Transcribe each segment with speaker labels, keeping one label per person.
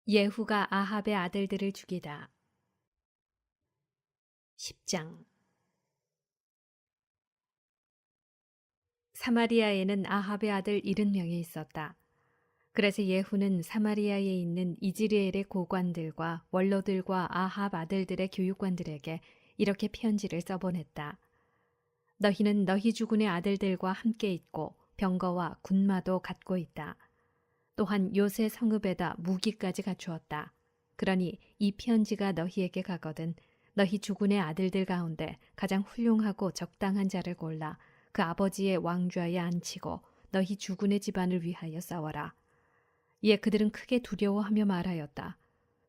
Speaker 1: 예후가 아합의 아들들을 죽이다. 10장. 사마리아에는 아합의 아들 70명이 있었다. 그래서 예후는 사마리아에 있는 이즈리엘의 고관들과 원로들과 아합 아들들의 교육관들에게 이렇게 편지를 써보냈다. 너희는 너희 주군의 아들들과 함께 있고 병거와 군마도 갖고 있다. 또한 요새 성읍에다 무기까지 갖추었다. 그러니 이 편지가 너희에게 가거든 너희 주군의 아들들 가운데 가장 훌륭하고 적당한 자를 골라 그 아버지의 왕좌에 앉히고 너희 주군의 집안을 위하여 싸워라. 이에 그들은 크게 두려워하며 말하였다.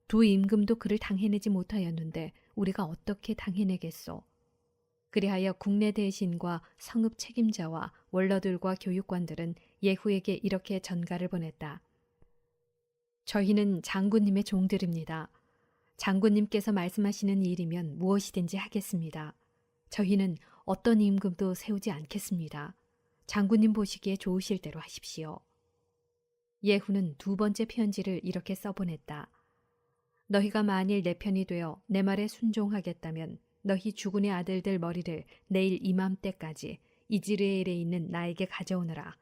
Speaker 1: 두 임금도 그를 당해내지 못하였는데 우리가 어떻게 당해내겠소? 그리하여 국내 대신과 성읍 책임자와 원로들과 교육관들은 예후에게 이렇게 전가를 보냈다. 저희는 장군님의 종들입니다. 장군님께서 말씀하시는 일이면 무엇이든지 하겠습니다. 저희는 어떤 임금도 세우지 않겠습니다. 장군님 보시기에 좋으실 대로 하십시오. 예후는 두 번째 편지를 이렇게 써보냈다. 너희가 만일 내 편이 되어 내 말에 순종하겠다면 너희 주군의 아들들 머리를 내일 이맘때까지 이즈레엘에 있는 나에게 가져오너라.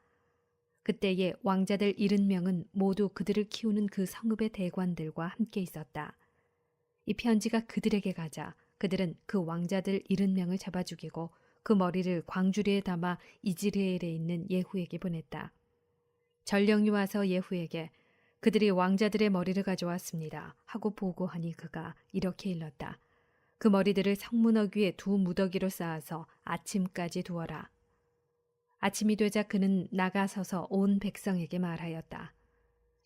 Speaker 1: 그때에 왕자들 70명은 모두 그들을 키우는 그 성읍의 대관들과 함께 있었다. 이 편지가 그들에게 가자 그들은 그 왕자들 70명을 잡아 죽이고 그 머리를 광주리에 담아 이즈레엘에 있는 예후에게 보냈다. 전령이 와서 예후에게 그들이 왕자들의 머리를 가져왔습니다 하고 보고하니 그가 이렇게 일렀다. 그 머리들을 성문역 위에 두 무더기로 쌓아서 아침까지 두어라. 아침이 되자 그는 나가서서 온 백성에게 말하였다.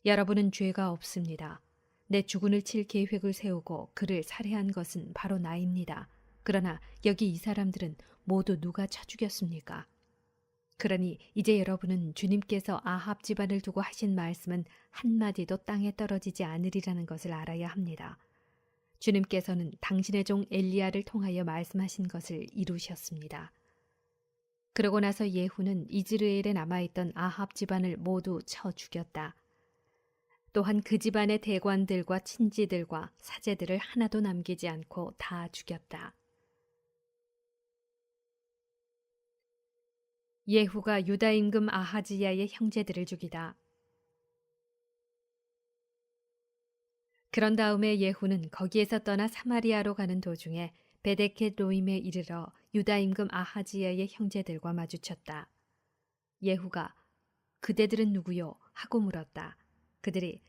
Speaker 1: 여러분은 죄가 없습니다. 내 주군을 칠 계획을 세우고 그를 살해한 것은 바로 나입니다. 그러나 여기 이 사람들은 모두 누가 쳐 죽였습니까? 그러니 이제 여러분은 주님께서 아합 집안을 두고 하신 말씀은 한마디도 땅에 떨어지지 않으리라는 것을 알아야 합니다. 주님께서는 당신의 종 엘리야를 통하여 말씀하신 것을 이루셨습니다. 그러고 나서 예후는 이즈르엘에 남아있던 아합 집안을 모두 쳐 죽였다. 또한 그 집안의 대관들과 친지들과 사제들을 하나도 남기지 않고 다 죽였다. 예후가 유다 임금 아하지야의 형제들을 죽이다. 그런 다음에 예후는 거기에서 떠나 사마리아로 가는 도중에 베데켓 로임에 이르러 유다 임금 아하지야의 형제들과 마주쳤다. 예후가 그대들은 누구요? 하고 물었다. 그들이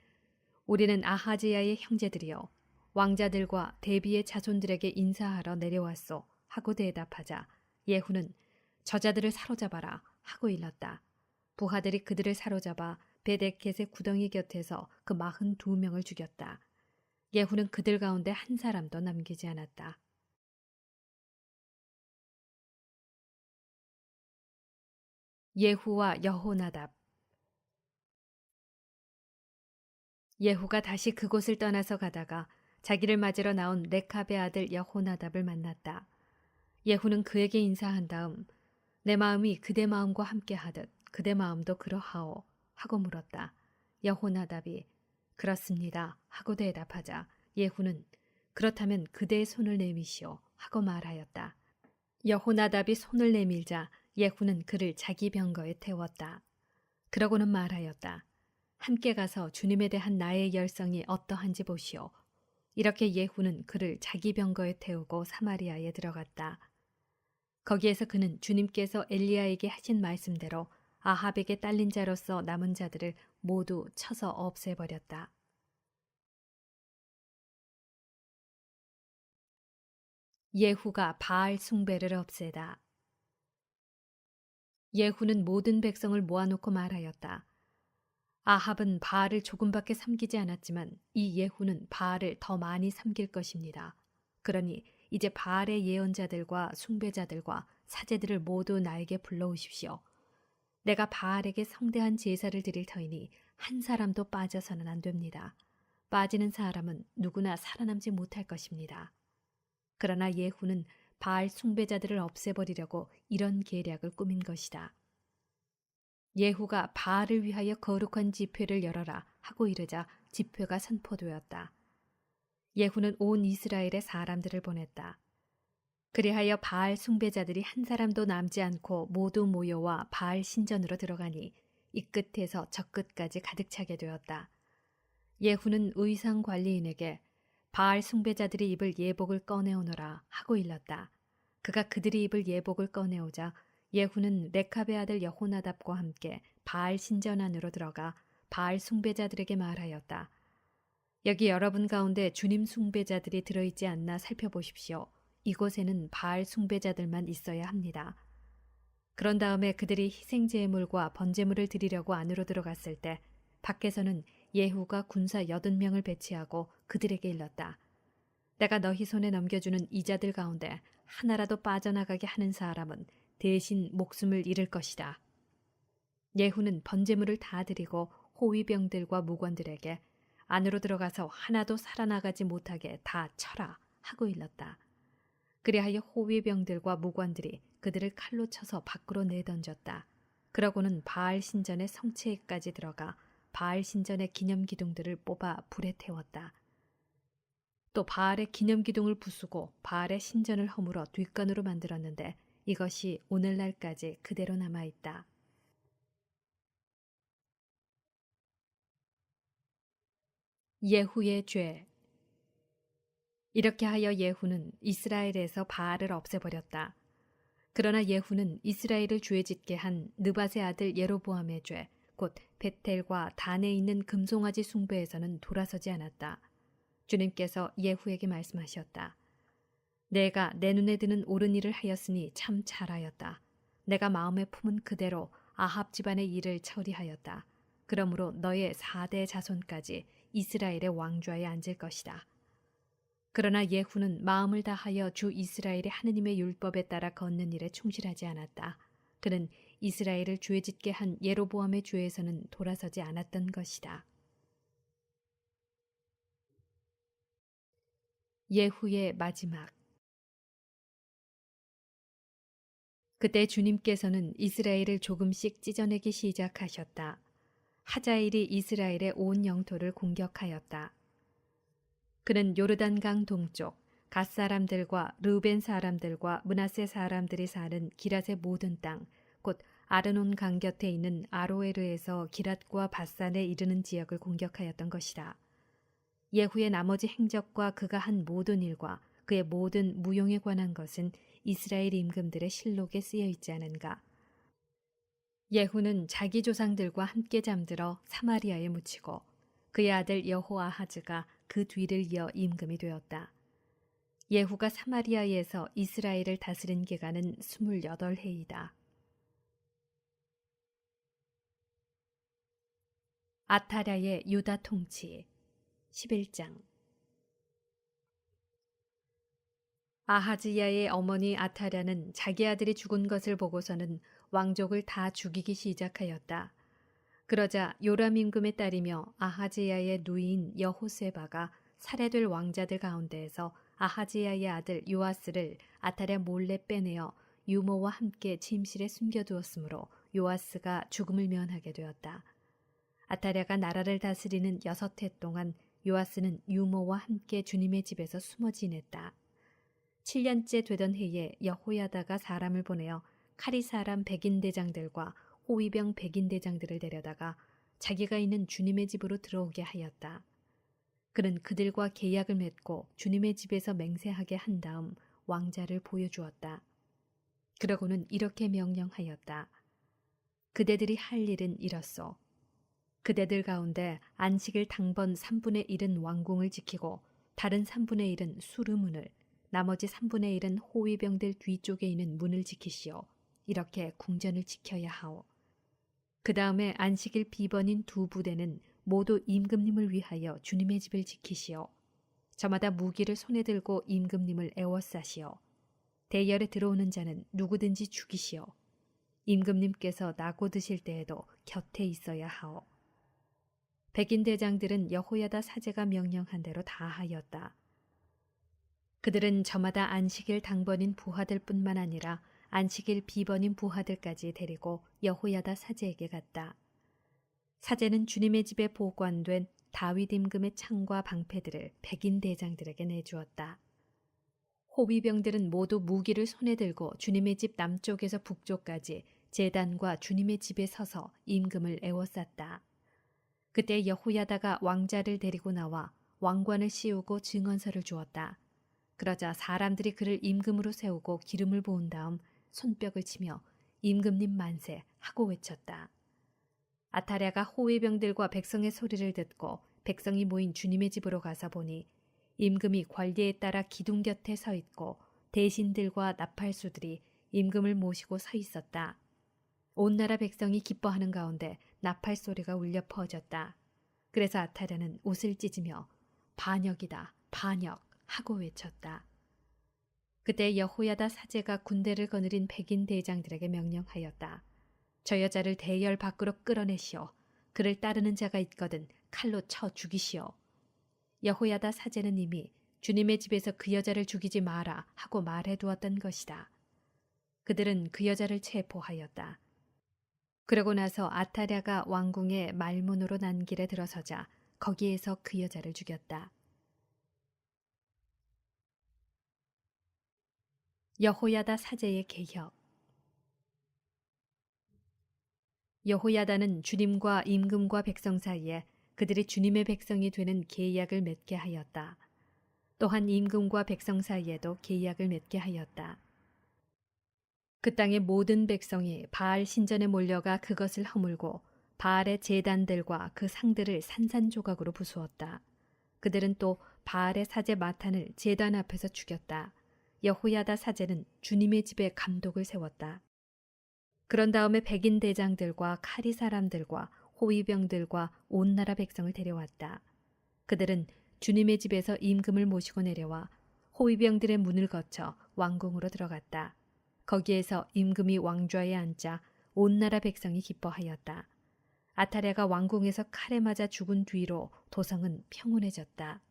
Speaker 1: 우리는 아하지야의 형제들이요 왕자들과 대비의 자손들에게 인사하러 내려왔소 하고 대답하자 예후는 저자들을 사로잡아라 하고 일렀다. 부하들이 그들을 사로잡아 베데켓의 구덩이 곁에서 그 42명을 죽였다. 예후는 그들 가운데 한 사람도 남기지 않았다. 예후와 여호나답. 예후가 다시 그곳을 떠나서 가다가 자기를 맞으러 나온 레캅의 아들 여호나답을 만났다. 예후는 그에게 인사한 다음 내 마음이 그대 마음과 함께 하듯 그대 마음도 그러하오 하고 물었다. 여호나답이 그렇습니다 하고 대답하자 예후는 그렇다면 그대의 손을 내미시오 하고 말하였다. 여호나답이 손을 내밀자 예후는 그를 자기 병거에 태웠다. 그러고는 말하였다. 함께 가서 주님에 대한 나의 열성이 어떠한지 보시오. 이렇게 예후는 그를 자기 병거에 태우고 사마리아에 들어갔다. 거기에서 그는 주님께서 엘리야에게 하신 말씀대로 아합에게 딸린 자로서 남은 자들을 모두 쳐서 없애버렸다. 예후가 바알 숭배를 없애다. 예후는 모든 백성을 모아놓고 말하였다. 아합은 바알을 조금밖에 섬기지 않았지만 이 예후는 바알을 더 많이 섬길 것입니다. 그러니 이제 바알의 예언자들과 숭배자들과 사제들을 모두 나에게 불러오십시오. 내가 바알에게 성대한 제사를 드릴 터이니 한 사람도 빠져서는 안 됩니다. 빠지는 사람은 누구나 살아남지 못할 것입니다. 그러나 예후는 바알 숭배자들을 없애버리려고 이런 계략을 꾸민 것이다. 예후가 바알을 위하여 거룩한 집회를 열어라 하고 이르자 집회가 선포되었다. 예후는 온 이스라엘의 사람들을 보냈다. 그리하여 바알 숭배자들이 한 사람도 남지 않고 모두 모여와 바알 신전으로 들어가니 이 끝에서 저 끝까지 가득 차게 되었다. 예후는 의상 관리인에게 바알 숭배자들이 입을 예복을 꺼내오너라 하고 일렀다. 그가 그들이 입을 예복을 꺼내오자 예후는 레카베 아들 여호나답과 함께 바알 신전 안으로 들어가 바알 숭배자들에게 말하였다. 여기 여러분 가운데 주님 숭배자들이 들어있지 않나 살펴보십시오. 이곳에는 바알 숭배자들만 있어야 합니다. 그런 다음에 그들이 희생제물과 번제물을 드리려고 안으로 들어갔을 때 밖에서는 예후가 군사 80명을 배치하고 그들에게 일렀다. 내가 너희 손에 넘겨주는 이자들 가운데 하나라도 빠져나가게 하는 사람은 대신 목숨을 잃을 것이다. 예후는 번제물을 다 드리고 호위병들과 무관들에게 안으로 들어가서 하나도 살아나가지 못하게 다 쳐라 하고 일렀다. 그리하여 호위병들과 무관들이 그들을 칼로 쳐서 밖으로 내던졌다. 그러고는 바알 신전의 성체에까지 들어가 바알 신전의 기념기둥들을 뽑아 불에 태웠다. 또 바알의 기념기둥을 부수고 바알의 신전을 허물어 뒷간으로 만들었는데 이것이 오늘날까지 그대로 남아있다. 예후의 죄. 이렇게 하여 예후는 이스라엘에서 바알을 없애버렸다. 그러나 예후는 이스라엘을 죄 짓게 한 느밧의 아들 예로보암의 죄, 곧 베텔과 단에 있는 금송아지 숭배에서는 돌아서지 않았다. 주님께서 예후에게 말씀하셨다. 내가 내 눈에 드는 옳은 일을 하였으니 참 잘하였다. 내가 마음에 품은 그대로 아합 집안의 일을 처리하였다. 그러므로 너의 4대 자손까지 이스라엘의 왕좌에 앉을 것이다. 그러나 예후는 마음을 다하여 주 이스라엘의 하느님의 율법에 따라 걷는 일에 충실하지 않았다. 그는 이스라엘을 죄짓게 한 예로보암의 죄에서는 돌아서지 않았던 것이다. 예후의 마지막. 그때 주님께서는 이스라엘을 조금씩 찢어내기 시작하셨다. 하자일이 이스라엘의 온 영토를 공격하였다. 그는 요르단강 동쪽 갓 사람들과 르벤 사람들과 므낫세 사람들이 사는 기랏의 모든 땅, 곧 아르논 강 곁에 있는 아로에르에서 기랏과 바산에 이르는 지역을 공격하였던 것이다. 예후의 나머지 행적과 그가 한 모든 일과 그의 모든 무용에 관한 것은 이스라엘 임금들의 실록에 쓰여 있지 않은가. 예후는 자기 조상들과 함께 잠들어 사마리아에 묻히고 그의 아들 여호아하즈가 그 뒤를 이어 임금이 되었다. 예후가 사마리아에서 이스라엘을 다스린 기간은 28해이다. 아타랴의 유다 통치 11장. 아하즈야의 어머니 아타랴는 자기 아들이 죽은 것을 보고서는 왕족을 다 죽이기 시작하였다. 그러자 요람 임금의 딸이며 아하즈야의 누이인 여호세바가 살해될 왕자들 가운데에서 아하즈야의 아들 요아스를 아타랴 몰래 빼내어 유모와 함께 침실에 숨겨두었으므로 요아스가 죽음을 면하게 되었다. 아타랴가 나라를 다스리는 6해 동안 요아스는 유모와 함께 주님의 집에서 숨어 지냈다. 7년째 되던 해에 여호야다가 사람을 보내어 카리 사람 백인 대장들과 호위병 백인 대장들을 데려다가 자기가 있는 주님의 집으로 들어오게 하였다. 그는 그들과 계약을 맺고 주님의 집에서 맹세하게 한 다음 왕자를 보여주었다. 그러고는 이렇게 명령하였다. 그대들이 할 일은 이렇소. 그대들 가운데 안식일 당번 3분의 1은 왕궁을 지키고 다른 3분의 1은 수르문을, 나머지 3분의 1은 호위병들 뒤쪽에 있는 문을 지키시오. 이렇게 궁전을 지켜야 하오. 그 다음에 안식일 비번인 2부대는 모두 임금님을 위하여 주님의 집을 지키시오. 저마다 무기를 손에 들고 임금님을 애워싸시오. 대열에 들어오는 자는 누구든지 죽이시오. 임금님께서 나고 드실 때에도 곁에 있어야 하오. 백인 대장들은 여호야다 사제가 명령한 대로 다 하였다. 그들은 저마다 안식일 당번인 부하들 뿐만 아니라 안식일 비번인 부하들까지 데리고 여호야다 사제에게 갔다. 사제는 주님의 집에 보관된 다윗 임금의 창과 방패들을 백인 대장들에게 내주었다. 호위병들은 모두 무기를 손에 들고 주님의 집 남쪽에서 북쪽까지 제단과 주님의 집에 서서 임금을 에워쌌다. 그때 여호야다가 왕자를 데리고 나와 왕관을 씌우고 증언서를 주었다. 그러자 사람들이 그를 임금으로 세우고 기름을 부은 다음 손뼉을 치며 임금님 만세 하고 외쳤다. 아타랴가 호위병들과 백성의 소리를 듣고 백성이 모인 주님의 집으로 가서 보니 임금이 관리에 따라 기둥 곁에 서 있고 대신들과 나팔수들이 임금을 모시고 서 있었다. 온 나라 백성이 기뻐하는 가운데 나팔 소리가 울려 퍼졌다. 그래서 아타랴는 옷을 찢으며 반역이다, 반역 하고 외쳤다. 그때 여호야다 사제가 군대를 거느린 백인 대장들에게 명령하였다. 저 여자를 대열 밖으로 끌어내시오. 그를 따르는 자가 있거든 칼로 쳐 죽이시오. 여호야다 사제는 이미 주님의 집에서 그 여자를 죽이지 마라 하고 말해두었던 것이다. 그들은 그 여자를 체포하였다. 그러고 나서 아타랴가 왕궁의 말문으로 난 길에 들어서자 거기에서 그 여자를 죽였다. 여호야다 사제의 개혁. 여호야다는 주님과 임금과 백성 사이에 그들이 주님의 백성이 되는 계약을 맺게 하였다. 또한 임금과 백성 사이에도 계약을 맺게 하였다. 그 땅의 모든 백성이 바알 신전에 몰려가 그것을 허물고 바알의 제단들과 그 상들을 산산조각으로 부수었다. 그들은 또 바알의 사제 마탄을 제단 앞에서 죽였다. 여호야다 사제는 주님의 집에 감독을 세웠다. 그런 다음에 백인 대장들과 카리 사람들과 호위병들과 온 나라 백성을 데려왔다. 그들은 주님의 집에서 임금을 모시고 내려와 호위병들의 문을 거쳐 왕궁으로 들어갔다. 거기에서 임금이 왕좌에 앉자 온 나라 백성이 기뻐하였다. 아타랴가 왕궁에서 칼에 맞아 죽은 뒤로 도성은 평온해졌다.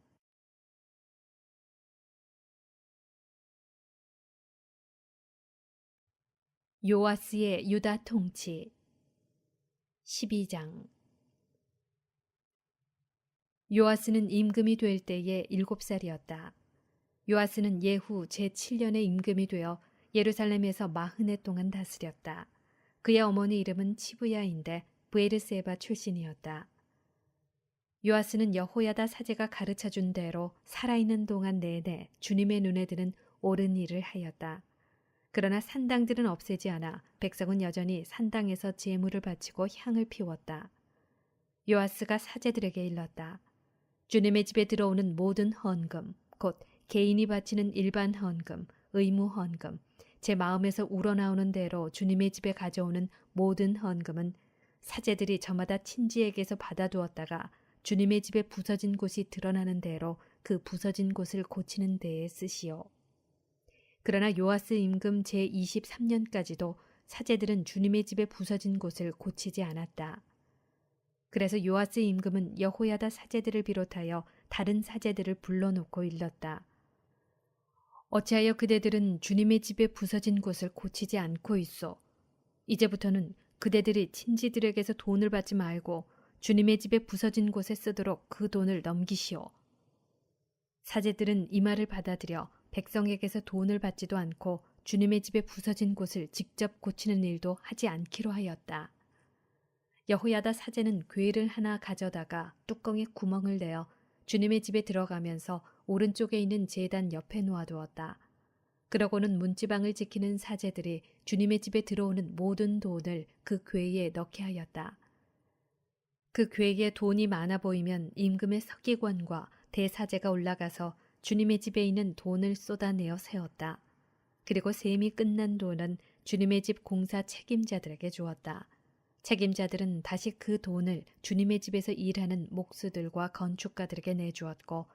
Speaker 1: 요아스의 유다 통치 12장. 요아스는 임금이 될 때에 7살이었다. 요아스는 예후 제7년에 임금이 되어 예루살렘에서 40해 동안 다스렸다. 그의 어머니 이름은 치부야인데 브에르세바 출신이었다. 요아스는 여호야다 사제가 가르쳐준 대로 살아있는 동안 내내 주님의 눈에 드는 옳은 일을 하였다. 그러나 산당들은 없애지 않아 백성은 여전히 산당에서 제물을 바치고 향을 피웠다. 요아스가 사제들에게 일렀다. 주님의 집에 들어오는 모든 헌금, 곧 개인이 바치는 일반 헌금, 의무 헌금, 제 마음에서 우러나오는 대로 주님의 집에 가져오는 모든 헌금은 사제들이 저마다 친지에게서 받아두었다가 주님의 집에 부서진 곳이 드러나는 대로 그 부서진 곳을 고치는 데에 쓰시오. 그러나 요아스 임금 제23년까지도 사제들은 주님의 집에 부서진 곳을 고치지 않았다. 그래서 요아스 임금은 여호야다 사제들을 비롯하여 다른 사제들을 불러놓고 일렀다. 어찌하여 그대들은 주님의 집에 부서진 곳을 고치지 않고 있소? 이제부터는 그대들이 친지들에게서 돈을 받지 말고 주님의 집에 부서진 곳에 쓰도록 그 돈을 넘기시오. 사제들은 이 말을 받아들여 백성에게서 돈을 받지도 않고 주님의 집에 부서진 곳을 직접 고치는 일도 하지 않기로 하였다. 여호야다 사제는 궤를 하나 가져다가 뚜껑에 구멍을 내어 주님의 집에 들어가면서 오른쪽에 있는 제단 옆에 놓아두었다. 그러고는 문지방을 지키는 사제들이 주님의 집에 들어오는 모든 돈을 그 궤에 넣게 하였다. 그 궤에 돈이 많아 보이면 임금의 서기관과 대사제가 올라가서 주님의 집에 있는 돈을 쏟아내어 세웠다. 그리고 셈이 끝난 돈은 주님의 집 공사 책임자들에게 주었다. 책임자들은 다시 그 돈을 주님의 집에서 일하는 목수들과 건축가들에게 내주었고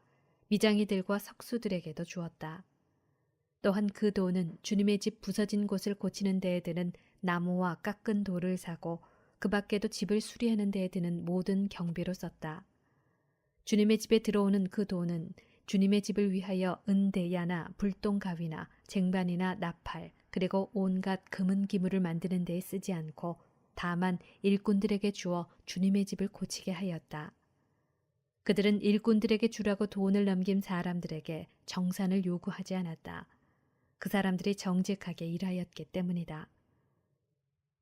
Speaker 1: 미장이들과 석수들에게도 주었다. 또한 그 돈은 주님의 집 부서진 곳을 고치는 데에 드는 나무와 깎은 돌을 사고 그 밖에도 집을 수리하는 데에 드는 모든 경비로 썼다. 주님의 집에 들어오는 그 돈은 주님의 집을 위하여 은대야나 불똥가위나 쟁반이나 나팔 그리고 온갖 금은 기물을 만드는 데에 쓰지 않고 다만 일꾼들에게 주어 주님의 집을 고치게 하였다. 그들은 일꾼들에게 주라고 돈을 넘긴 사람들에게 정산을 요구하지 않았다. 그 사람들이 정직하게 일하였기 때문이다.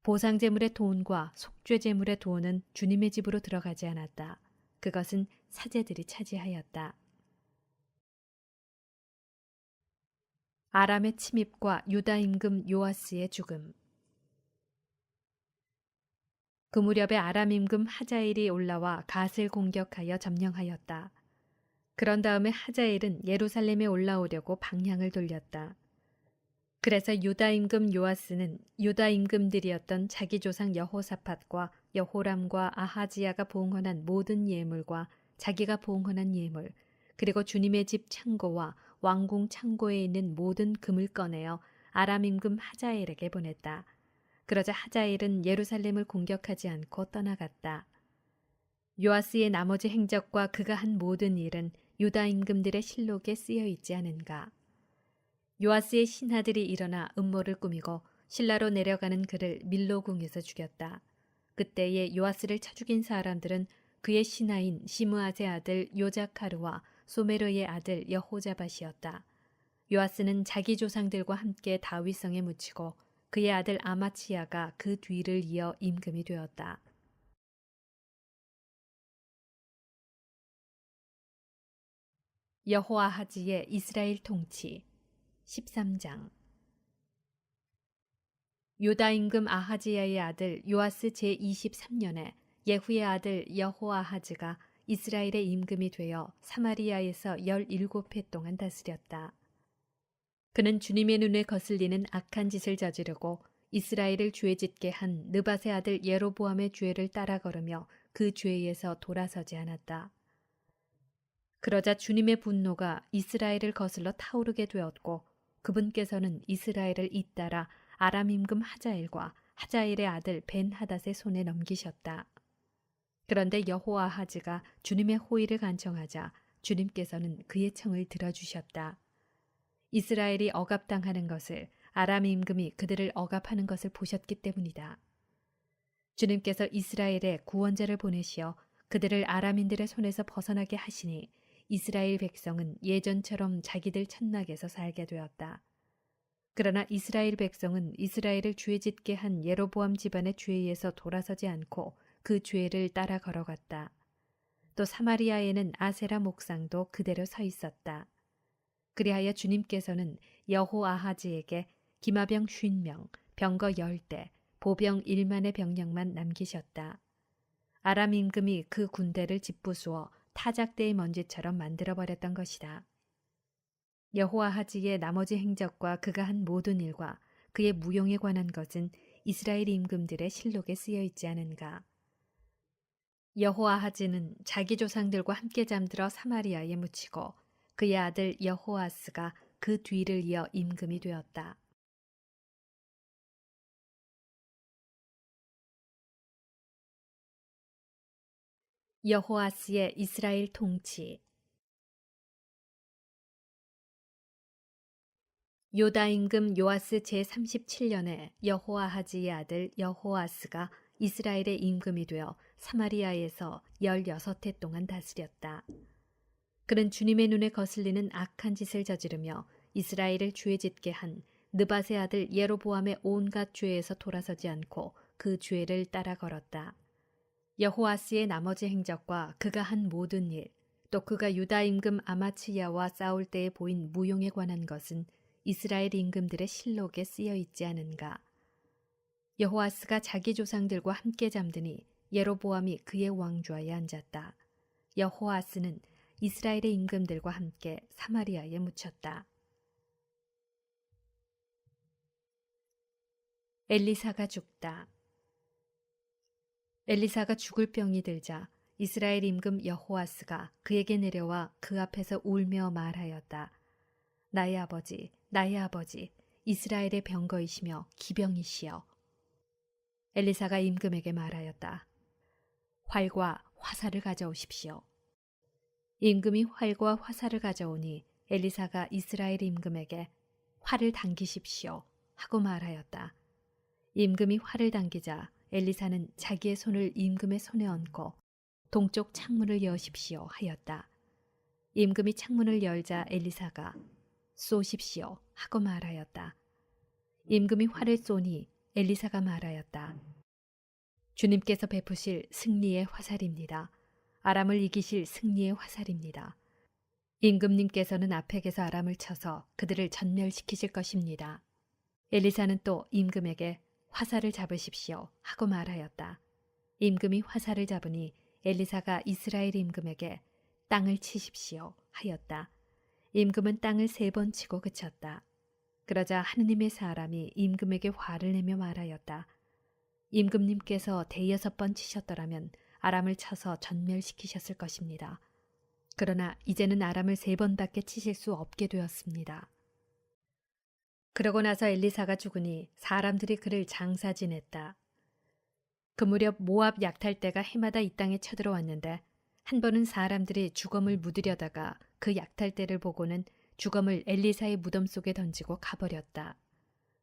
Speaker 1: 보상제물의 돈과 속죄제물의 돈은 주님의 집으로 들어가지 않았다. 그것은 사제들이 차지하였다. 아람의 침입과 유다 임금 요아스의 죽음. 그 무렵에 아람 임금 하자일이 올라와 갓을 공격하여 점령하였다. 그런 다음에 하자일은 예루살렘에 올라오려고 방향을 돌렸다. 그래서 유다 임금 요아스는 유다 임금들이었던 자기 조상 여호사밧과 여호람과 아하지야가 봉헌한 모든 예물과 자기가 봉헌한 예물, 그리고 주님의 집 창고와 왕궁 창고에 있는 모든 금을 꺼내어 아람 임금 하자일에게 보냈다. 그러자 하자일은 예루살렘을 공격하지 않고 떠나갔다. 요아스의 나머지 행적과 그가 한 모든 일은 유다 임금들의 실록에 쓰여 있지 않은가. 요아스의 신하들이 일어나 음모를 꾸미고 신라로 내려가는 그를 밀로궁에서 죽였다. 그때에 요아스를 쳐 죽인 사람들은 그의 신하인 시므앗의 아들 요자카르와 소메르의 아들 여호자밧이었다. 요아스는 자기 조상들과 함께 다윗성에 묻히고 그의 아들 아마치야가 그 뒤를 이어 임금이 되었다. 여호아하지의 이스라엘 통치 13장. 유다 임금 아하지야의 아들 요아스 제23년에 예후의 아들 여호아하즈가 이스라엘의 임금이 되어 사마리아에서 17해 동안 다스렸다. 그는 주님의 눈에 거슬리는 악한 짓을 저지르고 이스라엘을 죄짓게 한 느밧의 아들 예로보암의 죄를 따라 걸으며 그 죄에서 돌아서지 않았다. 그러자 주님의 분노가 이스라엘을 거슬러 타오르게 되었고 그분께서는 이스라엘을 잇따라 아람 임금 하자일과 하자일의 아들 벤하닷의 손에 넘기셨다. 그런데 여호아하즈가 주님의 호의를 간청하자 주님께서는 그의 청을 들어주셨다. 이스라엘이 억압당하는 것을 아람 임금이 그들을 억압하는 것을 보셨기 때문이다. 주님께서 이스라엘에 구원자를 보내시어 그들을 아람인들의 손에서 벗어나게 하시니 이스라엘 백성은 예전처럼 자기들 천막에서 살게 되었다. 그러나 이스라엘 백성은 이스라엘을 죄짓게 한 예로보암 집안의 죄에서 돌아서지 않고 그 죄를 따라 걸어갔다. 또 사마리아에는 아세라 목상도 그대로 서 있었다. 그리하여 주님께서는 여호아하즈에게 기마병 50명, 병거 10대, 보병 1만의 병력만 남기셨다. 아람 임금이 그 군대를 짓부수어 타작대의 먼지처럼 만들어버렸던 것이다. 여호아하즈의 나머지 행적과 그가 한 모든 일과 그의 무용에 관한 것은 이스라엘 임금들의 실록에 쓰여 있지 않은가. 여호아하즈는 자기 조상들과 함께 잠들어 사마리아에 묻히고 그의 아들 여호아스가 그 뒤를 이어 임금이 되었다. 여호아스의 이스라엘 통치. 요다 임금 요아스 제37년에 여호아하즈의 아들 여호아스가 이스라엘의 임금이 되어 사마리아에서 16해 동안 다스렸다. 그는 주님의 눈에 거슬리는 악한 짓을 저지르며 이스라엘을 죄짓게 한 느밧의 아들 예로보암의 온갖 죄에서 돌아서지 않고 그 죄를 따라 걸었다. 여호아스의 나머지 행적과 그가 한 모든 일, 또 그가 유다 임금 아마치야와 싸울 때에 보인 무용에 관한 것은 이스라엘 임금들의 실록에 쓰여 있지 않은가. 여호아스가 자기 조상들과 함께 잠드니 예로보암이 그의 왕좌에 앉았다. 여호아스는 이스라엘의 임금들과 함께 사마리아에 묻혔다. 엘리사가 죽다. 엘리사가 죽을 병이 들자 이스라엘 임금 여호아스가 그에게 내려와 그 앞에서 울며 말하였다. 나의 아버지, 나의 아버지, 이스라엘의 병거이시며 기병이시여. 엘리사가 임금에게 말하였다. 활과 화살을 가져오십시오. 임금이 활과 화살을 가져오니 엘리사가 이스라엘 임금에게 활을 당기십시오. 하고 말하였다. 임금이 활을 당기자 엘리사는 자기의 손을 임금의 손에 얹고 동쪽 창문을 여십시오 하였다. 임금이 창문을 열자 엘리사가 쏘십시오 하고 말하였다. 임금이 활을 쏘니 엘리사가 말하였다. 주님께서 베푸실 승리의 화살입니다. 아람을 이기실 승리의 화살입니다. 임금님께서는 아펙에서 아람을 쳐서 그들을 전멸시키실 것입니다. 엘리사는 또 임금에게 화살을 잡으십시오 하고 말하였다. 임금이 화살을 잡으니 엘리사가 이스라엘 임금에게 땅을 치십시오 하였다. 임금은 땅을 3번 치고 그쳤다. 그러자 하느님의 사람이 임금에게 화를 내며 말하였다. 임금님께서 6번 치셨더라면 아람을 쳐서 전멸시키셨을 것입니다. 그러나 이제는 아람을 3번밖에 치실 수 없게 되었습니다. 그러고 나서 엘리사가 죽으니 사람들이 그를 장사 지냈다. 그 무렵 모압 약탈대가 해마다 이 땅에 쳐들어왔는데 한 번은 사람들이 주검을 묻으려다가 그 약탈대를 보고는 주검을 엘리사의 무덤 속에 던지고 가버렸다.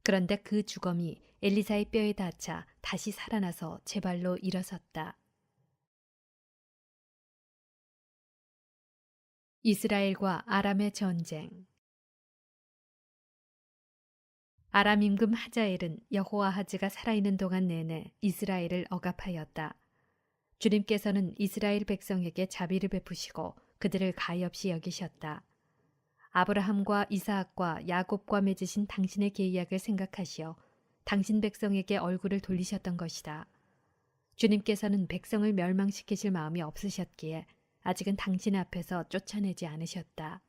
Speaker 1: 그런데 그 주검이 엘리사의 뼈에 닿자 다시 살아나서 제 발로 일어섰다. 이스라엘과 아람의 전쟁. 아람 임금 하자엘은 여호아하즈가 살아있는 동안 내내 이스라엘을 억압하였다. 주님께서는 이스라엘 백성에게 자비를 베푸시고 그들을 가엾이 여기셨다. 아브라함과 이사학과 야곱과 맺으신 당신의 계약을 생각하시어 당신 백성에게 얼굴을 돌리셨던 것이다. 주님께서는 백성을 멸망시키실 마음이 없으셨기에 아직은 당신 앞에서 쫓아내지 않으셨다.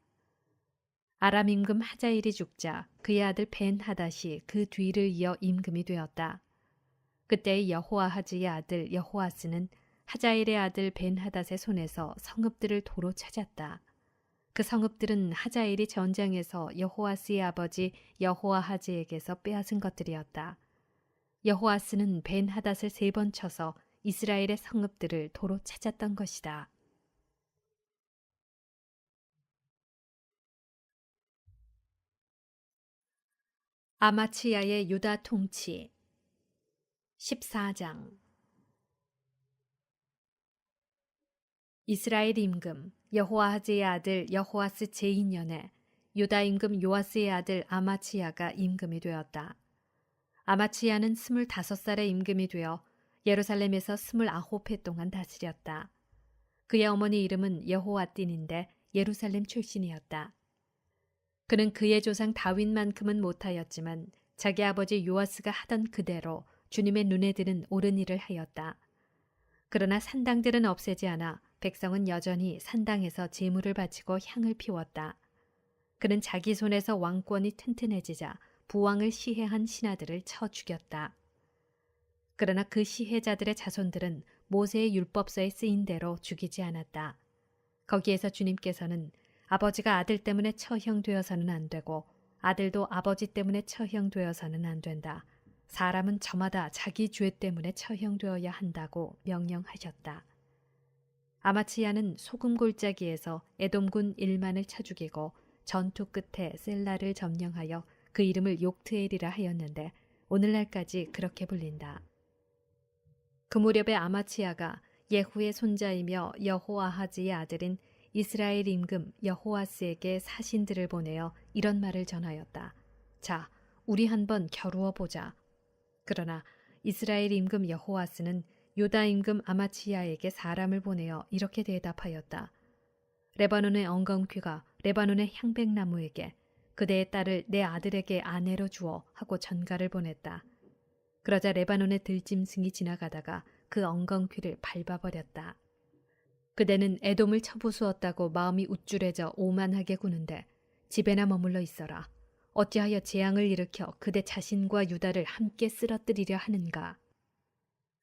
Speaker 1: 아람 임금 하자일이 죽자 그의 아들 벤 하닷이 그 뒤를 이어 임금이 되었다. 그때의 여호아하즈의 아들 여호아스는 하자일의 아들 벤 하닷의 손에서 성읍들을 도로 찾았다. 그 성읍들은 하자일이 전장에서 여호아스의 아버지 여호아하즈에게서 빼앗은 것들이었다. 여호아스는 벤 하닷을 3번 쳐서 이스라엘의 성읍들을 도로 찾았던 것이다. 아마치야의 유다 통치 14장. 이스라엘 임금 여호아하즈의 아들 여호아스 제2년에 유다 임금 요아스의 아들 아마치야가 임금이 되었다. 아마치야는 25살의 임금이 되어 예루살렘에서 29해 동안 다스렸다. 그의 어머니 이름은 여호아딘인데 예루살렘 출신이었다. 그는 그의 조상 다윗만큼은 못하였지만 자기 아버지 요아스가 하던 그대로 주님의 눈에 드는 옳은 일을 하였다. 그러나 산당들은 없애지 않아 백성은 여전히 산당에서 제물을 바치고 향을 피웠다. 그는 자기 손에서 왕권이 튼튼해지자 부왕을 시해한 신하들을 쳐 죽였다. 그러나 그 시해자들의 자손들은 모세의 율법서에 쓰인 대로 죽이지 않았다. 거기에서 주님께서는 아버지가 아들 때문에 처형되어서는 안 되고 아들도 아버지 때문에 처형되어서는 안 된다. 사람은 저마다 자기 죄 때문에 처형되어야 한다고 명령하셨다. 아마치야는 소금 골짜기에서 에돔군 1만을 쳐 죽이고 전투 끝에 셀라를 점령하여 그 이름을 욕트엘이라 하였는데 오늘날까지 그렇게 불린다. 그 무렵에 아마치야가 예후의 손자이며 여호아하즈의 아들인 이스라엘 임금 여호아스에게 사신들을 보내어 이런 말을 전하였다. 자, 우리 한번 겨루어 보자. 그러나 이스라엘 임금 여호아스는 유다 임금 아마치야에게 사람을 보내어 이렇게 대답하였다. 레바논의 엉겅퀴가 레바논의 향백나무에게 그대의 딸을 내 아들에게 아내로 주어 하고 전가를 보냈다. 그러자 레바논의 들짐승이 지나가다가 그 엉겅퀴를 밟아버렸다. 그대는 에돔을 쳐부수었다고 마음이 우쭐해져 오만하게 구는데 집에나 머물러 있어라. 어찌하여 재앙을 일으켜 그대 자신과 유다를 함께 쓰러뜨리려 하는가.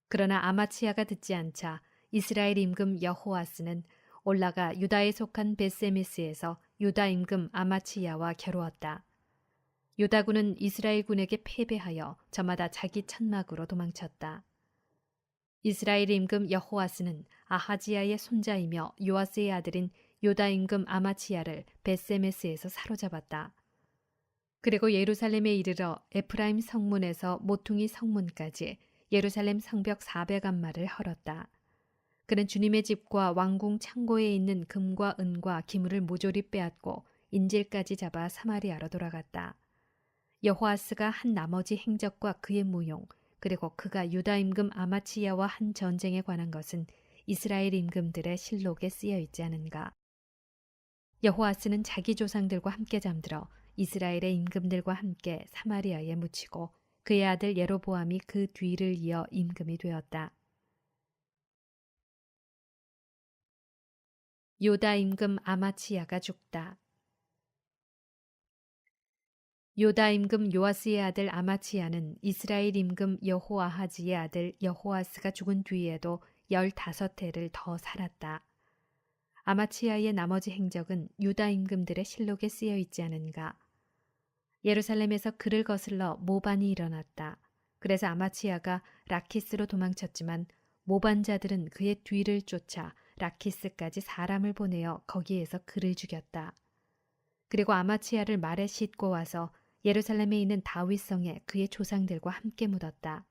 Speaker 1: 그러나 아마치야가 듣지 않자 이스라엘 임금 여호아스는 올라가 유다에 속한 벳세메스에서 유다 임금 아마치야와 겨루었다. 유다군은 이스라엘군에게 패배하여 저마다 자기 천막으로 도망쳤다. 이스라엘 임금 여호아스는 아하지야의 손자이며 요아스의 아들인 유다 임금 아마치야를 벳세메스에서 사로잡았다. 그리고 예루살렘에 이르러 에프라임 성문에서 모퉁이 성문까지 예루살렘 성벽 400안마를 헐었다. 그는 주님의 집과 왕궁 창고에 있는 금과 은과 기물을 모조리 빼앗고 인질까지 잡아 사마리아로 돌아갔다. 여호아스가 한 나머지 행적과 그의 무용, 그리고 그가 유다 임금 아마치야와 한 전쟁에 관한 것은 이스라엘 임금들의 실록에 쓰여 있지 않은가. 여호아스는 자기 조상들과 함께 잠들어 이스라엘의 임금들과 함께 사마리아에 묻히고 그의 아들 예로보암이 그 뒤를 이어 임금이 되었다. 요다 임금 아마치야가 죽다. 요다 임금 요아스의 아들 아마치야는 이스라엘 임금 여호아하지의 아들 여호아스가 죽은 뒤에도 15해를 더 살았다. 아마치야의 나머지 행적은 유다 임금들의 실록에 쓰여 있지 않은가. 예루살렘에서 그를 거슬러 모반이 일어났다. 그래서 아마치야가 라키스로 도망쳤지만 모반자들은 그의 뒤를 쫓아 라키스까지 사람을 보내어 거기에서 그를 죽였다. 그리고 아마치야를 말에 싣고 와서 예루살렘에 있는 다윗성에 그의 조상들과 함께 묻었다.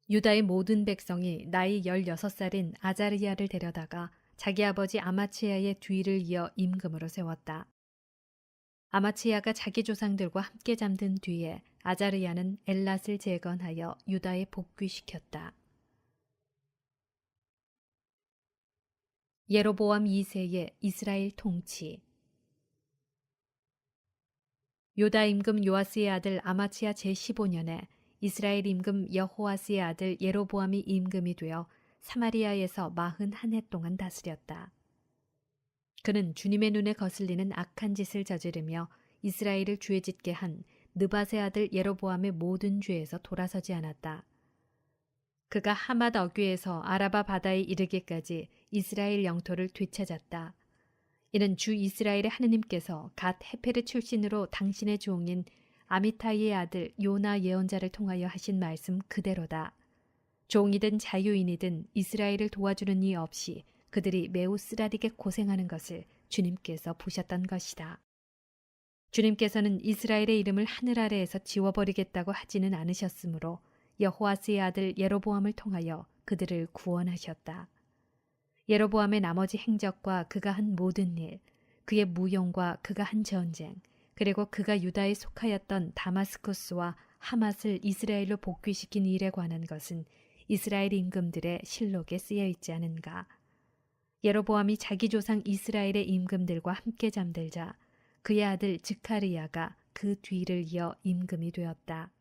Speaker 1: 유다의 모든 백성이 나이 16살인 아자르야를 데려다가 자기 아버지 아마치야의 뒤를 이어 임금으로 세웠다. 아마치야가 자기 조상들과 함께 잠든 뒤에 아자르야는 엘랏을 재건하여 유다에 복귀시켰다. 예로보암 2세의 이스라엘 통치. 요다 임금 요아스의 아들 아마치야 제15년에 이스라엘 임금 여호아스의 아들 예로보암이 임금이 되어 사마리아에서 41해 동안 다스렸다. 그는 주님의 눈에 거슬리는 악한 짓을 저지르며 이스라엘을 죄짓게 한 느밧의 아들 예로보암의 모든 죄에서 돌아서지 않았다. 그가 하맛 어귀에서 아라바 바다에 이르기까지 이스라엘 영토를 되찾았다. 이는 주 이스라엘의 하느님께서 갓 헤페르 출신으로 당신의 종인 아미타이의 아들 요나 예언자를 통하여 하신 말씀 그대로다. 종이든 자유인이든 이스라엘을 도와주는 이 없이 그들이 매우 쓰라리게 고생하는 것을 주님께서 보셨던 것이다. 주님께서는 이스라엘의 이름을 하늘 아래에서 지워버리겠다고 하지는 않으셨으므로 여호아스의 아들 예로보암을 통하여 그들을 구원하셨다. 예로보암의 나머지 행적과 그가 한 모든 일, 그의 무용과 그가 한 전쟁, 그리고 그가 유다에 속하였던 다마스쿠스와 하맛을 이스라엘로 복귀시킨 일에 관한 것은 이스라엘 임금들의 실록에 쓰여 있지 않은가. 예로보암이 자기 조상 이스라엘의 임금들과 함께 잠들자 그의 아들 즈카리야가 그 뒤를 이어 임금이 되었다.